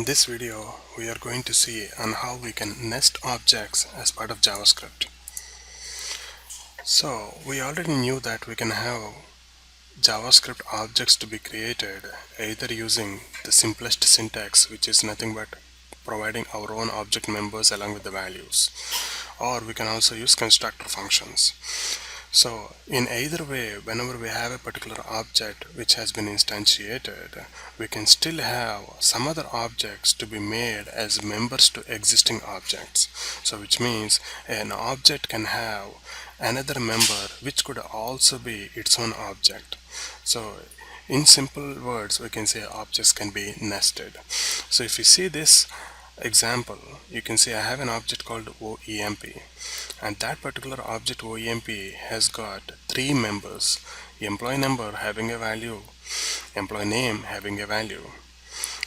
this video, we are going to see on how we can nest objects as part of JavaScript. So we already knew that we can have JavaScript objects to be created either using the simplest syntax, which is nothing but providing our own object members along with the values, or we can also use constructor functions. So in either way, whenever we have a particular object which has been instantiated, we can still have some other objects to be made as members to existing objects. So which means an object can have another member which could also be its own object. So in simple words, we can say objects can be nested. So if you see this example, you can see I have an object called OEMP, and that particular object OEMP has got three members: employee number having a value, employee name having a value,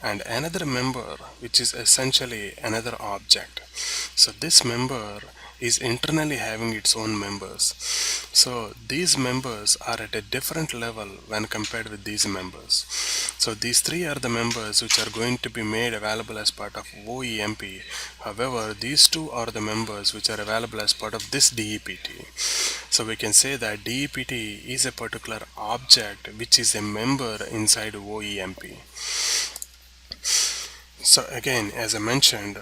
and another member which is essentially another object. So this member is internally having its own members. So these members are at a different level when compared with these members. So these three are the members which are going to be made available as part of OEMP. However, these two are the members which are available as part of this DEPT. So we can say that DEPT is a particular object which is a member inside OEMP. So again, as I mentioned,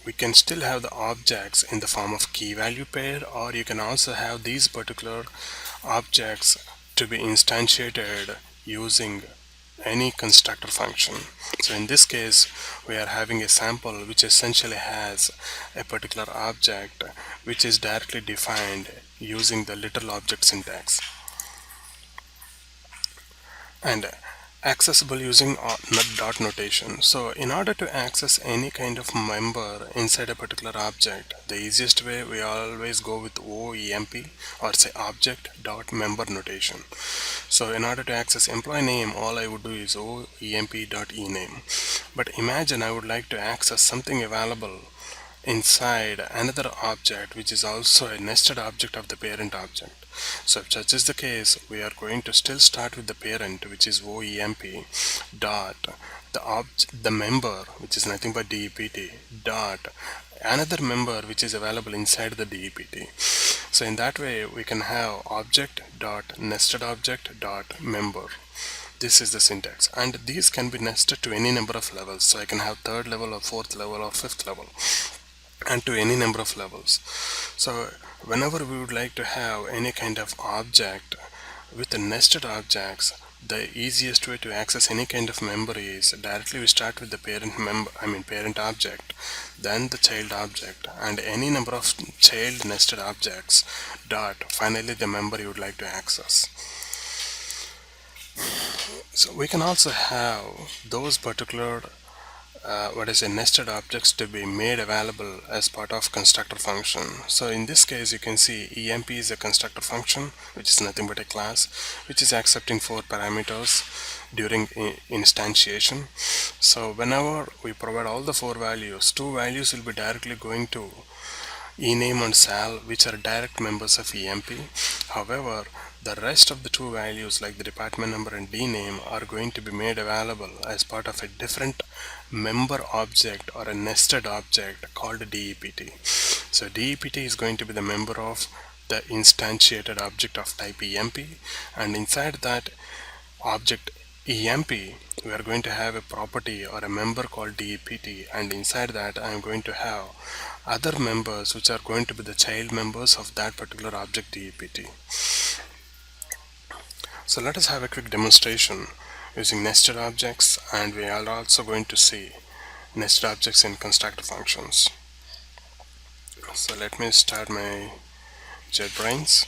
we can still have the objects in the form of key value pair, or you can also have these particular objects to be instantiated using any constructor function. So in this case, we are having a sample which essentially has a particular object which is directly defined using the literal object syntax and accessible using dot notation. So in order to access any kind of member inside a particular object, the easiest way, we always go with OEMP, or say object dot member notation. So in order to access employee name, all I would do is OEMP dot ename. But imagine I would like to access something available inside another object which is also a nested object of the parent object. So if such is the case, we are going to still start with the parent, which is OEMP dot the member, which is nothing but DEPT, dot another member which is available inside the DEPT. So in that way, we can have object dot nested object dot member. This is the syntax, and these can be nested to any number of levels. So I can have third level or fourth level or fifth level, and to any number of levels. So whenever we would like to have any kind of object with the nested objects, the easiest way to access any kind of member is directly we start with the parent object, then the child object, and any number of child nested objects dot finally the member you would like to access. So we can also have those particular nested objects to be made available as part of constructor function. So in this case, you can see EMP is a constructor function, which is nothing but a class which is accepting 4 parameters during instantiation. So whenever we provide all the 4 values, 2 values will be directly going to ename and sal, which are direct members of EMP. However, the rest of the 2 values, like the department number and dname, are going to be made available as part of a different member object or a nested object called DEPT. So DEPT is going to be the member of the instantiated object of type EMP, and inside that object EMP, we are going to have a property or a member called DEPT, and inside that I am going to have other members which are going to be the child members of that particular object DEPT. So let us have a quick demonstration using nested objects, and we are also going to see nested objects in constructor functions. So let me start my JetBrains.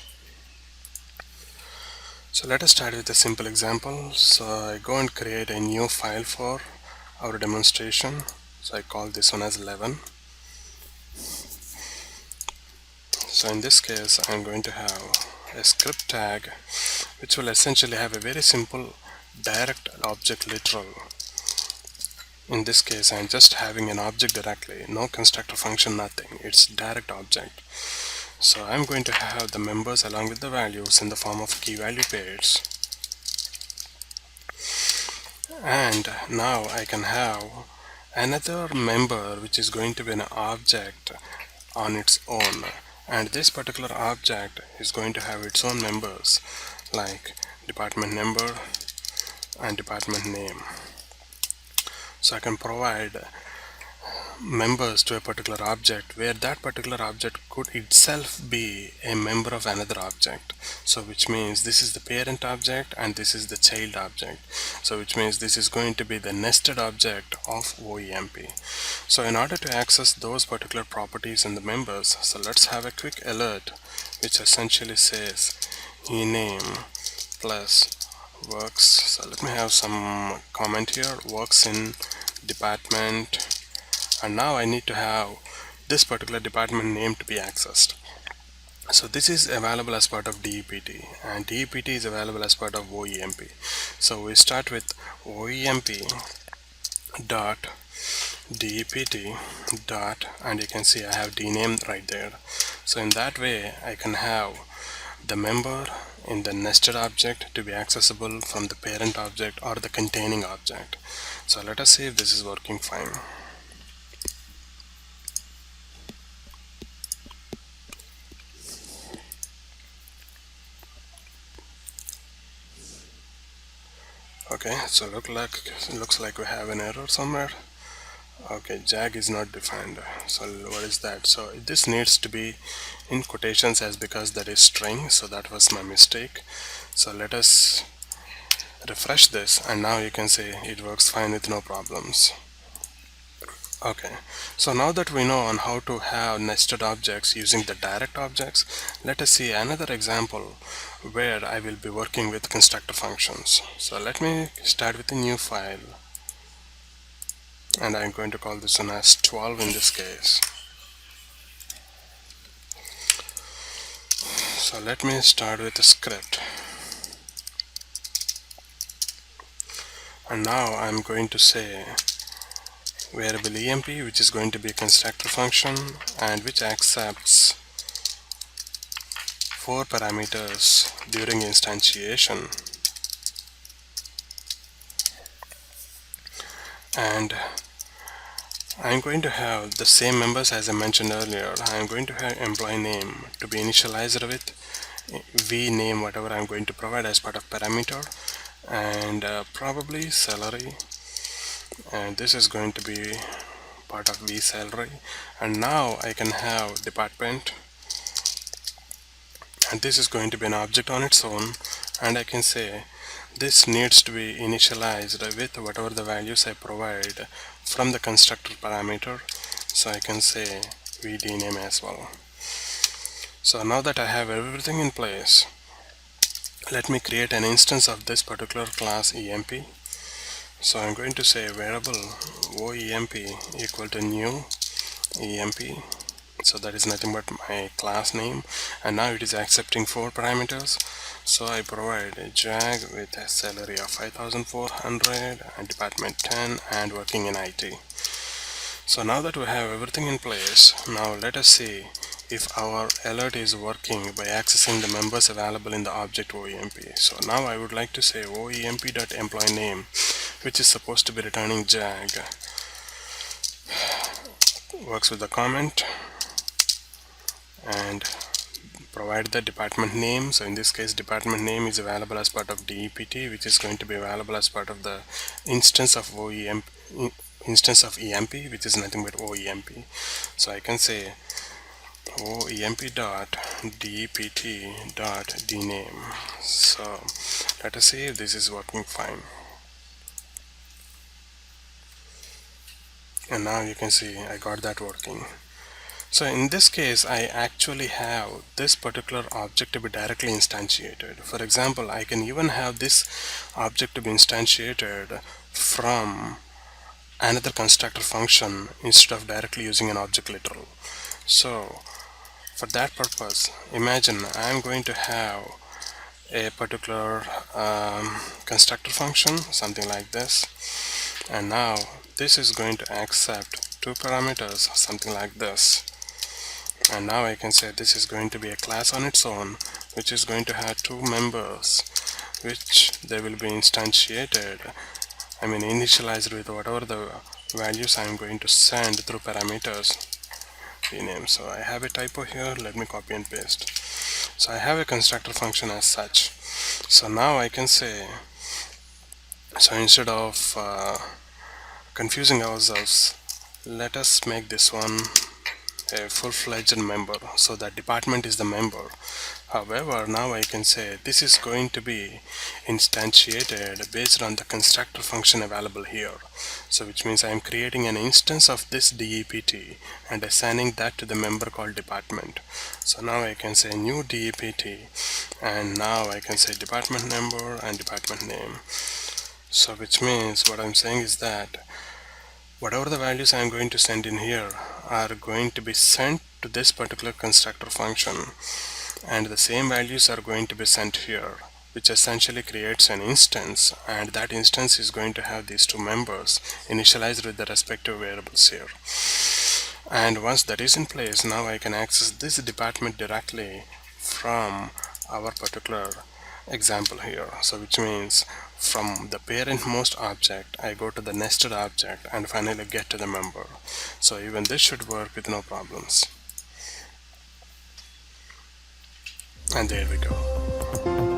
So let us start with a simple example. So I go and create a new file for our demonstration. So I call this one as 11. So in this case, I'm going to have a script tag which will essentially have a very simple direct object literal. In this case, I'm just having an object directly, no constructor function, nothing. It's direct object. So I'm going to have the members along with the values in the form of key value pairs. And now I can have another member which is going to be an object on its own, and this particular object is going to have its own members like department number and department name. So I can provide members to a particular object where that particular object could itself be a member of another object. So which means this is the parent object and this is the child object. So which means this is going to be the nested object of OEMP. So in order to access those particular properties in the members, so let's have a quick alert which essentially says ename plus works. So let me have some comment here, works in department, and now I need to have this particular department name to be accessed. So this is available as part of DEPT, and DEPT is available as part of OEMP. So we start with OEMP dot DEPT dot, and you can see I have denamed right there. So in that way I can have the member in the nested object to be accessible from the parent object or the containing object. So let us see if this is working fine. Okay, so looks like we have an error somewhere. Okay, jag is not defined. So what is that? So this needs to be in quotations as because that is string, so that was my mistake. So let us refresh this, and now you can see it works fine with no problems. Okay, so now that we know on how to have nested objects using the direct objects, let us see another example where I will be working with constructor functions. So let me start with a new file, and I'm going to call this one as 12 in this case. So let me start with a script, and now I'm going to say variable emp, which is going to be a constructor function and which accepts 4 parameters during instantiation, and I'm going to have the same members as I mentioned earlier. I'm going to have employee name to be initialized with v name, whatever I'm going to provide as part of parameter, and probably salary, and this is going to be part of v salary. And now I can have department, and this is going to be an object on its own, and I can say this needs to be initialized with whatever the values I provide from the constructor parameter. So I can say vd name as well. So now that I have everything in place, let me create an instance of this particular class emp. So I'm going to say variable oemp equal to new emp. So that is nothing but my class name, and now it is accepting 4 parameters. So I provide a jag with a salary of 5,400 and department 10 and working in IT. So now that we have everything in place, now let us see if our alert is working by accessing the members available in the object OEMP. So now I would like to say OEMP.employee name, which is supposed to be returning jag, works with the comment, and provide the department name. So in this case department name is available as part of DEPT, which is going to be available as part of the instance of OEMP, EMP, which is nothing but OEMP. So I can say OEMP.DEPT.dname. So let us see if this is working fine. And now you can see I got that working. So in this case I actually have this particular object to be directly instantiated. For example, I can even have this object to be instantiated from another constructor function instead of directly using an object literal. So for that purpose, imagine I'm going to have a particular constructor function, something like this, and now this is going to accept 2 parameters, something like this. And now I can say this is going to be a class on its own, which is going to have 2 members, which they will be instantiated, initialized with whatever the values I'm going to send through parameters rename. So I have a typo here, let me copy and paste. So I have a constructor function as such. So now I can say, so instead of confusing ourselves, let us make this one a full-fledged member, so that department is the member. However, now I can say this is going to be instantiated based on the constructor function available here. So which means I am creating an instance of this dept and assigning that to the member called department. So now I can say new dept, and now I can say department number and department name. So which means what I'm saying is that whatever the values I'm going to send in here are going to be sent to this particular constructor function, and the same values are going to be sent here, which essentially creates an instance, and that instance is going to have these two members initialized with the respective variables here. And once that is in place, now I can access this department directly from our particular example here. So which means from the parentmost object I go to the nested object and finally get to the member. So even this should work with no problems. And there we go.